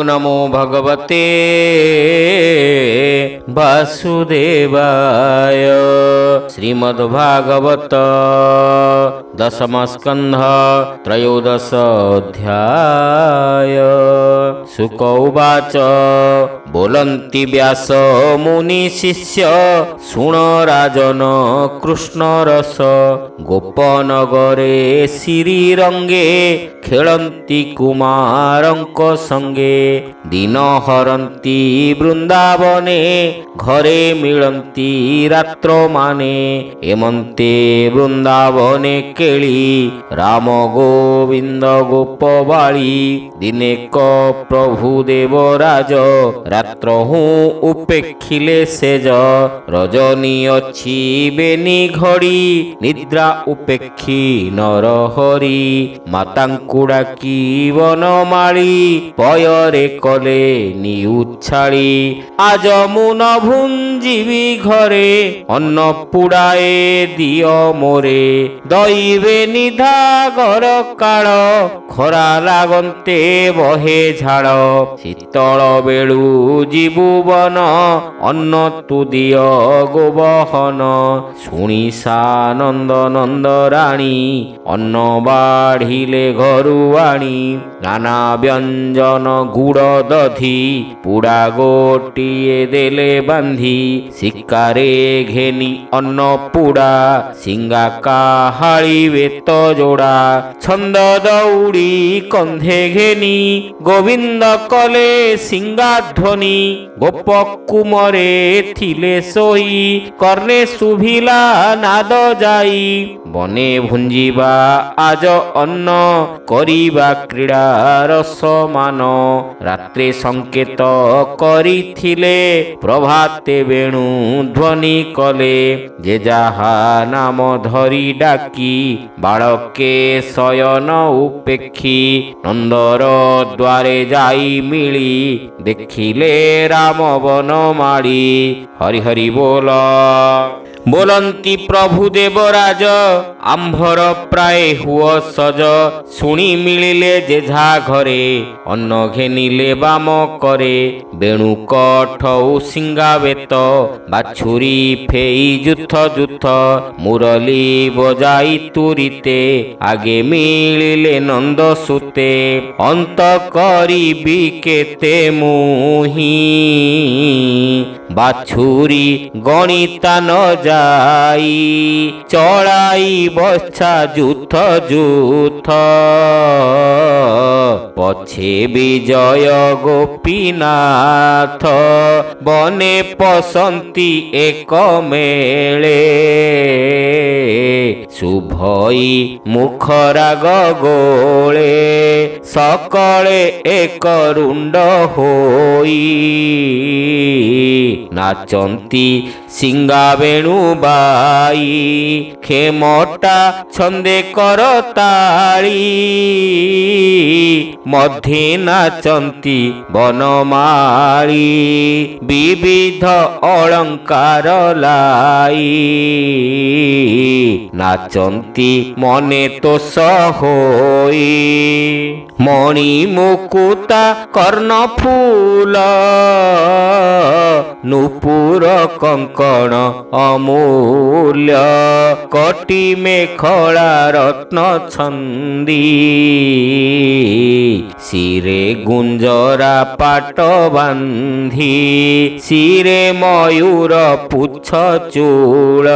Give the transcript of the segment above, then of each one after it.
नमो भगवते वासुदेवाय। श्रीमद्भागवत दशम स्कंध त्रयोदश अध्याय। शुक उवाच बोलन्ति व्यास मुनि शिष्य शुण राजन कृष्ण रस। गोपनगरे श्रीरंगे खेलन्ति कुमारंक संगे। दिन हरन्ति वृंदावने घरे मिलन्ति रात्र माने। एमन्ते वृंदावने केली राम गोविंद गोपबाळी। दिने क प्रभु देवराज रात्र हूँ उपेक्षिले सेज। रजनी अच्छी बेनी घड़ी निद्रा उपेक्षी नर हरि। मातांकु डाकी वनमाळी पयरे कले निउछाड़ी। आज मु न भुंजीबी घरे अन्न पुड़ाए दियो मोरे। दैवे निधा घर काल खरा लागन्ते बहे झाड़। शीतल बेलू जीवु बन अन्न तु दियो गोबहन। शुणी सानंद नंद राणी अन्न बाढ़िले घरु आनी। नाना व्यंजन गुड़ दधी पुड़ा गोटिए देले बांधी। शिकारे घेनी अन्न पुड़ा सिंगा काहाली वेत जोड़ा। छंद दौड़ी कंधे घेनी गोविंद कले सिंगा ध्वनि। गोप कुमरे थिले सोई कर्णे सुभिला नाद जाई। बने भुंजीबा आज अन्न करिबा क्रीड़ा रसमान। रात्रे संकेत करिथिले प्रभाते वेणु ध्वनि कले। जे जाहा नाम धरी डाकी बालके शयन उपेक्षी। नंदर द्वारे जाई मिली देखिले राम वनमाळी। हरि हरि बोल। बोलन्ति प्रभु देवराज आंभर प्राय हुओ सज। शुणी मिलिले जेझा घरे अन्न घेनिले बाम करे। बेणु कठौ सिंगावेत बाछुरी फेई जुथ जुथ। मुरली बजाई तुरिते आगे मिलिले नंद सुते। अंत करिबी केते मुही बाछुरी गणिता न जाई। चढ़ाई बच्छा जुथ जुथ पछे विजय गोपीनाथ। बने पसंती एक मेले शुभई मुखराग गोले। सकले एक रुंड होई नाचंती सिंगा वेणु बाई। खेमटा छंदे करताली मध्य नाचंती वनमाळी। विविध अलंकार लाई नाचंती मने तोष होई। मणि मुकुता कर्ण फूल नुपुर कंकण अमूल्य। कटी मेखला रत्न छंदी सिरे गुंजरा पाट बांधी। सिरे मयूर पुछ चूल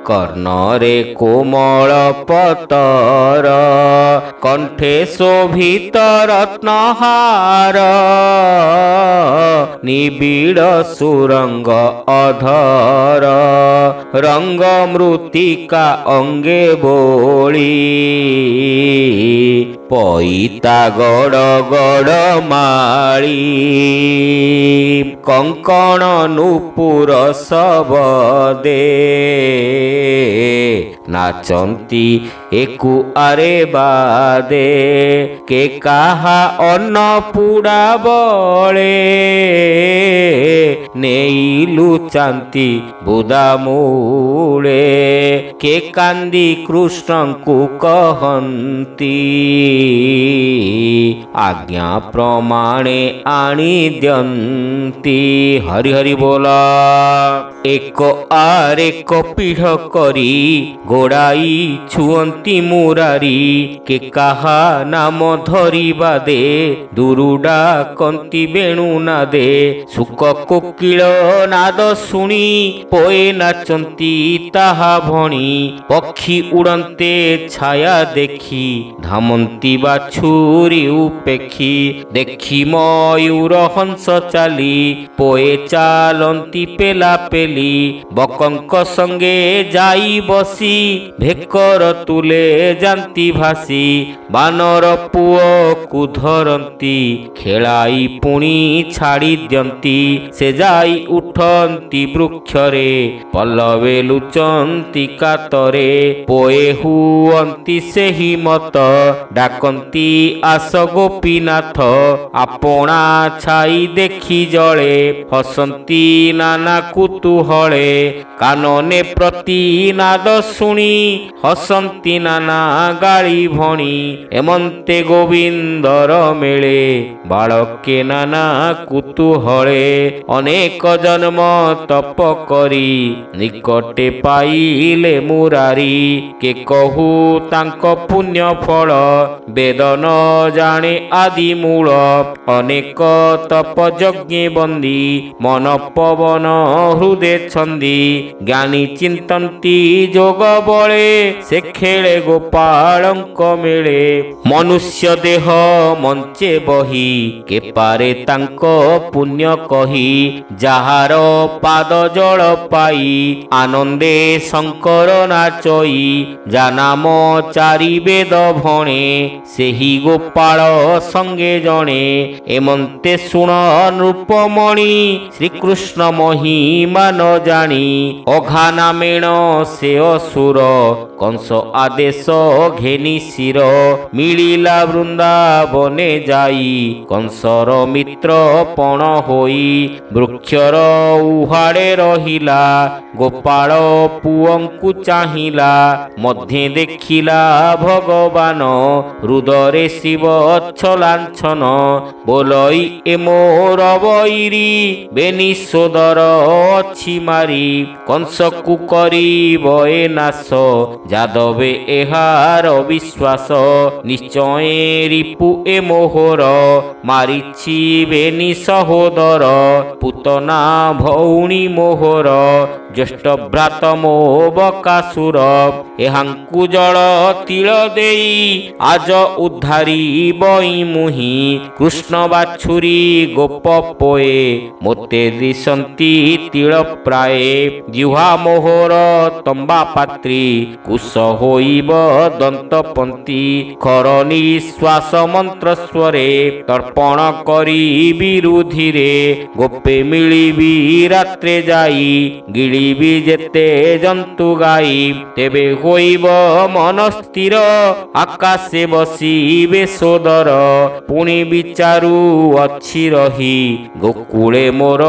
कर्णरे कोमल पतर। कंठे शोभित रत्नहार निबिड़ सुरंग अधर। रंग मृतिका अंगे बोली पईता गड़ गड़ माळी। कंकण नुपुर सबदे नाचंती एकु आरे बादे के काहा अन्न पुड़ा बळे नेइलु चांती बुदा मूले के कांदी कृष्ण को कहंती आज्ञा प्रमाणे आनी द्यंती। हरि हरि बोला। एक आर एक पीढ़ करी गोड़ाई छुअंती मुरारी के काहा नाम धरिबा दे दुरुडा कंती बेणु नादे सुक कोकिल नाद शुणी पोए नाचंती ताहा भणी पक्षी उड़ंते छाया देखी धामंती बाछुरी उपेक्षी देखी मयूर हंस चाली पोए चालंती पेला पेली बकंक संगे जाई बसी भेकर तुले जानती भासी बानर पुओ को धरंती खेलाई पुणी छाड़ी दियंती से जाई उठंती वृक्षरे पल्लवे लुचंती कातरे पोए हुअंती सेही मत डाकंती आस गोपीनाथ आपणा छाई देखी जळे हसंती नाना कुतूहले कानने प्रति नाद शुणी हसंती नाना गाली भणी एमंते गोविंदर मेले बालके नाना कुतूहले अनेक जन्म तप करी निकटे पाइले मुरारी के कहू तांको पुण्य फल वेद न जाने आदि मूल अनेक तप यज्ञ बंदी मन पवन हृदय छंदी ज्ञानी चिंतंती जोग बळे से खेले गोपालंक मेले मनुष्य देह मंचे बही के पारे तांको पुण्य कही जहार पाद जल पाई आनंदे शंकर नाचई जा नाम चारि वेद भणे सेही गोपाल संगे जणे एमंते शुण नृपमणि श्रीकृष्ण महिमा न जानी अघाना मेण से असुर कंस आदेश घेनी शिर मिलिला वृंदावने जाई कंसर मित्र पण होई वृक्षर उहाड़े रहिला गोपाल पुअंकु चाहिला मध्य देखिला भगवान हृदय शिव छलांछन बोलई ए मोर बैरी बेनी सोदर अछि मारी कंस कु करिब ए नाश जादवे एहार विश्वास निश्चय रिपु ए मोहर मारिछि बेनी सहोदर पुतना भौणी मोहर ज्येष्ठ भ्रात मो बकासुर एहांकु जल तिल देई आज उद्धारी बई मुहि कृष्ण बाछुरी गोप पोए मोते दिशंती तिल प्राए जिह्वा मोहर तंबा पात्री कुश होइब दंतपंती खर निश्वास मंत्र स्वरे तर्पण करी विरुधिरे गोपे मिलिबी रात्रे जाई गिलिबी जेते जंतु गाई तेबे होइब मन स्थिर आकाशे बसिबे सोदर पुणी विचारु अछि रही गोकुले मोर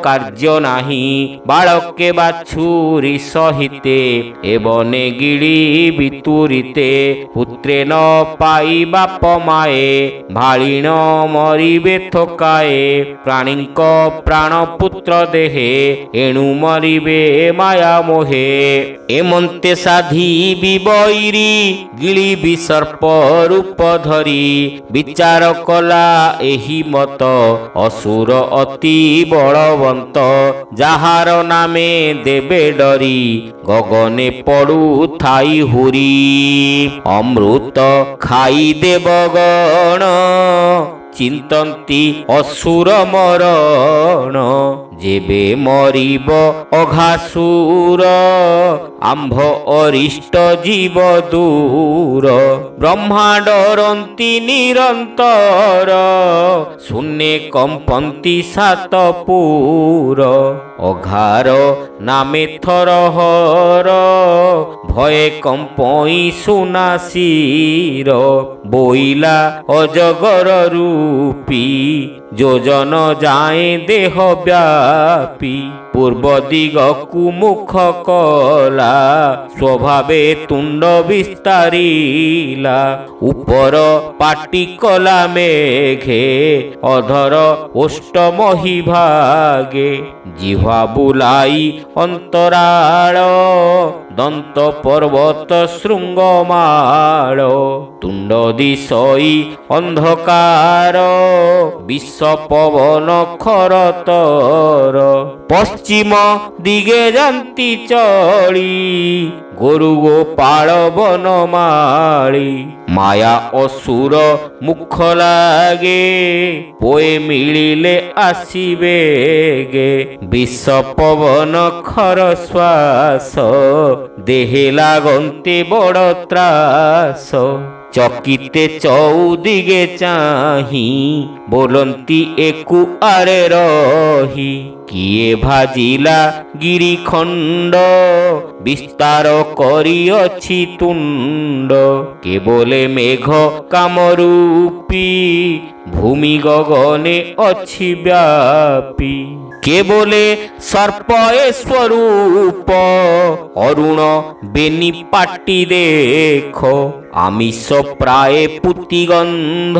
कार्य नाही बालके बाछुरी सहिते एवने गिली बितुरिते पुत्रे न पाई बाप माए भालिण मरिबे थकाए प्राणीक प्राण पुत्र देहे एणु मरिबे माया मोहे एमंते साधी बिबैरी गिली विसर्प रूप धरी विचार कला एही मत असुर अति बलवंत जाहार नामे देबे डरी गगने पड़ू थाई हुरी अमृत खाई देवगण चिंतंती असुर मरण जेबे मरिब अघासुर आंभ अरिष्ट जीव दूर ब्रह्मा डरंती निरंतर शून्ये कंपंती सात पुर अघार नामे थरहर भये कंपई सुनासीर बोइला अजगर रूपी योजन जाए देह व्यापी पूर्व दिगकु मुख कला स्वभावे तुंड विस्तारिला ऊपर पाटी कला मेघे अधर ओष्ट मही भागे जिह्वा बुलाई अंतराळ दंत पर्वत शृंगमाळ तुंड दिशई अंधकार विष पवन खरतर पश्चिम दिगे जंती चली गोरु गोपाल बनमाली माया असुर मुख लागे पोए मिलिले आसीबेगे विष पवन खर श्वास देहे लागंते बड़ त्रास चकिते चौदिगे चाही बोलंती एकु आरे रही किए भाजिला गिरिखंड विस्तार करी अछि तुंड केवले मेघ कामरूपी भूमि गगने अछि व्यापी केवले सर्प स्वरूप अरुण बेनी पाटी देख आमिष प्राय पुतिगंध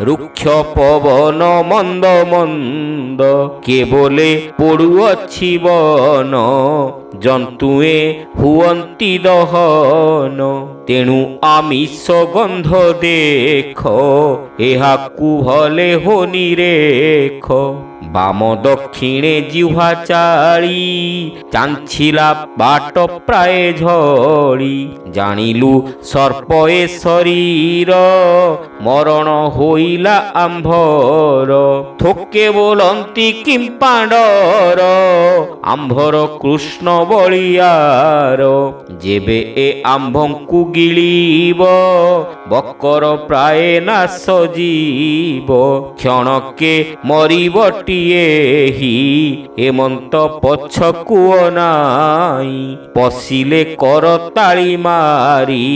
रुक्ष पवन मंद मंद केवले पड़ुअछि वन जंतुए हुअंती दहन तेणु आमिष गंध देख एहाकु भले होनी रेख बाम दक्षिणे जिह्वा चाली चांछिला बाट प्राय झड़ी जानिलु सर्प ए शरीर मरण होइला आंभर थोके बोलंती किंपांडर आंभर कृष्ण बलियार जेबे ए आंभंकु गिलिब बकर प्राय नाश जीव क्षणके मरिबटी ही एमंत पछकु अनाई पशिले करताली मारी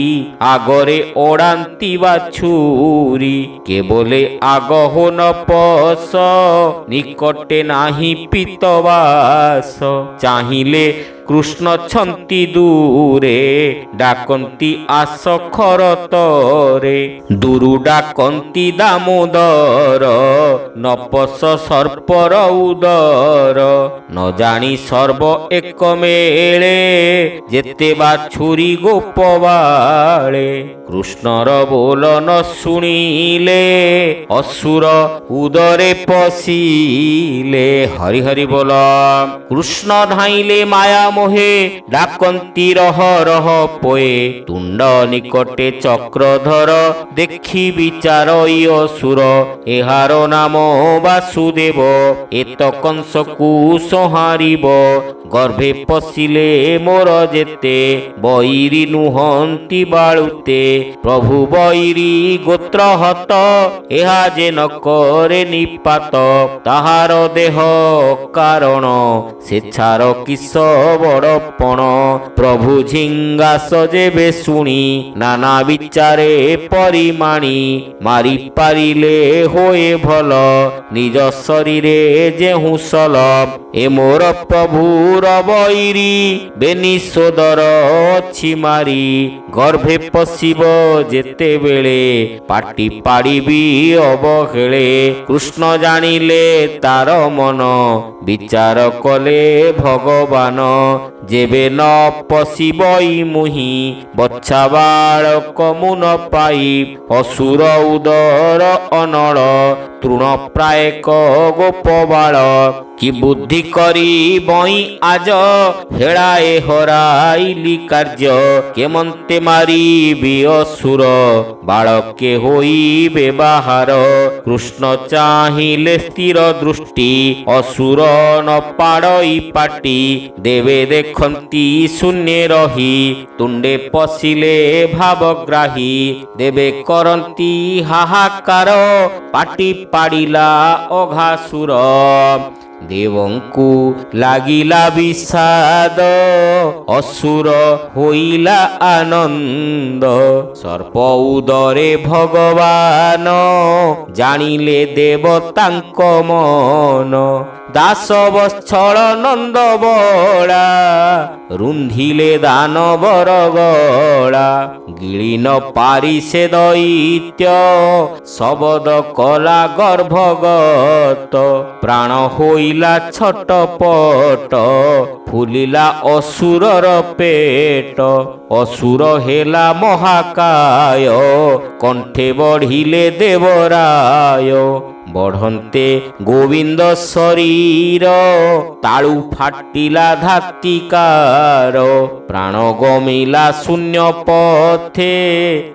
आगरे ओडांती बाछुरी केवले आगहो न पस निकटे नाही पीतवास चाहिले कृष्ण छंती दूरे डाकंती आस खरतरे दूरु डाकंती दामोदर नपस सर्पर उदर न जानी सर्व एक मेले जेते बाछुरी गोपबाळे कृष्णर बोल न शुणिले असुर उदरे पशिले हरि हरि बोल कृष्ण धाइले माया मोहे डाकंती रह रह पोए तुंड निकटे चक्रधर देखी विचार असुर एहार नाम वासुदेव एत कंसकु संहारिब गर्भे पशिले मोर जेते बैरी नुहंती बाळुते प्रभु बैरी गोत्र हत एहा जे न करे निपात ताहार देह कारण सेछार किस बड़पण प्रभु झिंगास जेबे शुणी नाना विचारे परिमाणी मारी पारिले होए भल निज शरीरे जेहु सल ए मोर प्रभुर बैरी बेनी सोदर अछि मारी गर्भे पशिब जेते बेले पाटी पाड़िबी अवहेले कृष्ण जानिले तार मन विचार कले भगवान जेबे न पशिबई मुहि बच्छा बालक मुन पाई असुर उदर अनल तृण प्रायक गोपबाल कि बुद्धि करी बई आज हेड़ाए हराइली कार्य केमंते मारी भी असुर बालके होइबे बाहार कृष्ण चाहिले स्थिर दृष्टि असुर न पाड़ई पाटी देवे देखंती शून्य रही तुंडे पशिले भावग्राही देवे करंती हाहाकार पाटी पाड़िला अघासुर देवंकु लागिला विषाद असुर होइला आनंद सर्प उदरे भगवान जानिले देवतांक मन दास वत्सल नंद बड़ा रुंधिले दानवर गला गिली न पारी से दैत्य शबद कला गर्भगत प्राण होइला छटपट फुलिला असुरर पेट असुर हेला महाकाय कंठे बढ़िले देवराय बढ़ंते गोविंद शरीर ताळू फाटिला धातिकार प्राण गमिला शून्य पथे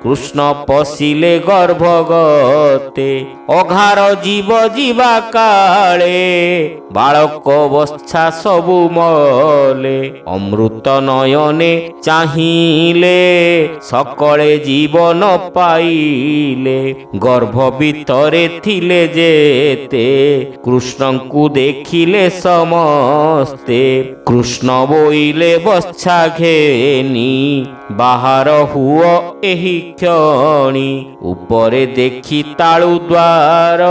कृष्ण पशिले गर्भगते अघार जीव जीवा काले बालक बच्छा सबु मले अमृत नयने चाहिले सकले जीवन पाइले गर्भ भितरे थिले जेते कृष्ण को देखिले समस्ते कृष्ण बोइले बच्छा घेनी बाहर हुओ एही क्षणी उपरे देखी ताळु द्वार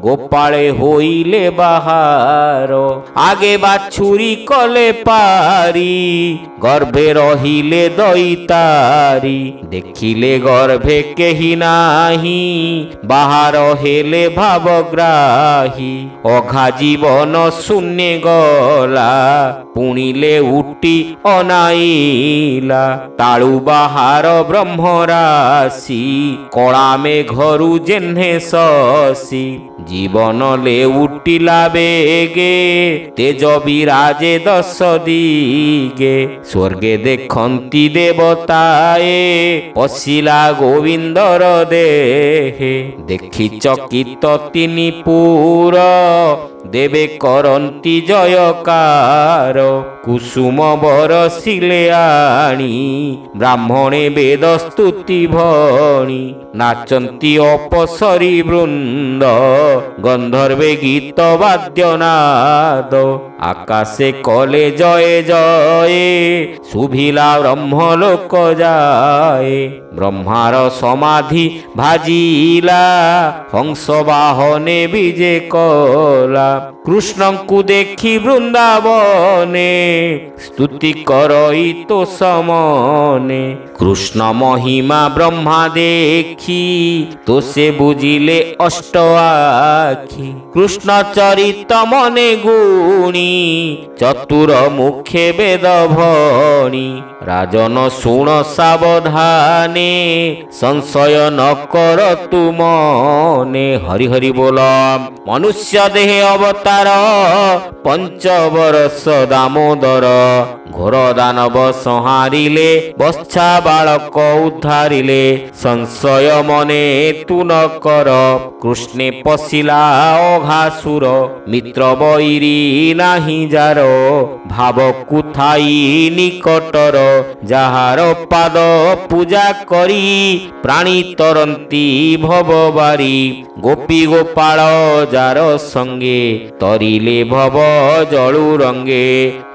गोपाळे होइले बाहर आगे बाछुरी कले पारी गर्भे रहिले दैतारी देखिले गर्भे केही नाही बाहर हेले भावग्राही अघा जीवन शून्य गला पुणिले उठी अनाइला ताळु बाहार ब्रह्मराशि कला मेघरु जेन्हे शशि जीवन ले उठिला बेगे तेज विराजे दश दिगे स्वर्गे देखंती देवताए पशिला गोविंदर देहे देखि चकित तिनि पुर देवे करंती जयकार कुसुम बरसिले आणी ब्राह्मणे वेद स्तुति भणी नाचंती अपसरी वृंद गंधर्वे गीत वाद्यनाद आकाशे कले जय जय शुभिला ब्रह्मलोक जाए ब्रह्मार समाधि भाजिला हंस वाहने विजे कला कृष्ण को देखी वृंदावने स्तुति करई तो समने कृष्ण महिमा ब्रह्मा देखी तो से बुझिले अष्ट आखी कृष्ण चरित मने गुणी चतुर मुखे वेद भणी राजन सुण सावधाने संशय न कर तु मने हरि हरि बोल मनुष्य देह अवतार पंचवर्ष दामोदर घोर दानव संहारिले बच्छा बालक उद्धारिले संशय मने तु न कर कृष्णे पशिला अघासुर मित्र बैरी नाही जार भाव कुथाई निकटर जाहार पाद पूजा करी प्राणी तरंती भवबारी गोपी गोपाल जार संगे तरिले भव जलु रंगे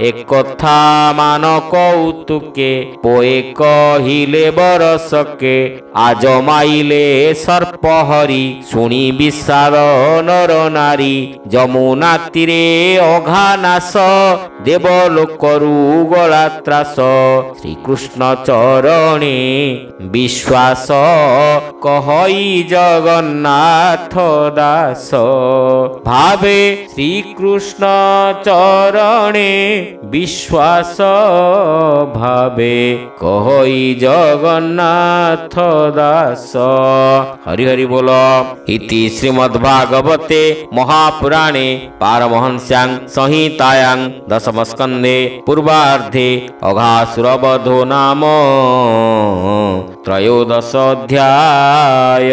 एक कथा मान कौतुके पोए कहिले बरसके आज माइले सर्प हरि शुणी विषाद नर नारी जमुना तीरे अघा नाश ଦେବଲୋକରୁ ଗଲା ତ୍ରାସ। ଶ୍ରୀକୃଷ୍ଣ ଚରଣେ ବିଶ୍ୱାସ କହଇ ଜଗନ୍ନାଥ ଦାସ। ଭାବେ ଶ୍ରୀକୃଷ୍ଣ ଚରଣେ ବିଶ୍ୱାସ ଭାବେ କହଇ ଜଗନ୍ନାଥ ଦାସ। ହରି ହରି ବୋଲ। ଇତି ଶ୍ରୀମଦ୍ଭାଗବତେ ମହାପୁରାଣେ ପାରମହଂସ୍ୟାଂ ସଂହିତାୟାଂ ଦଶମସ୍କନ୍ଧେ ପୂର୍ବାର୍ଦ୍ଧେ ଅଘାସୁରବଧୋ ନାମ ତ୍ରୟୋଦଶ ଅଧ୍ୟାୟ।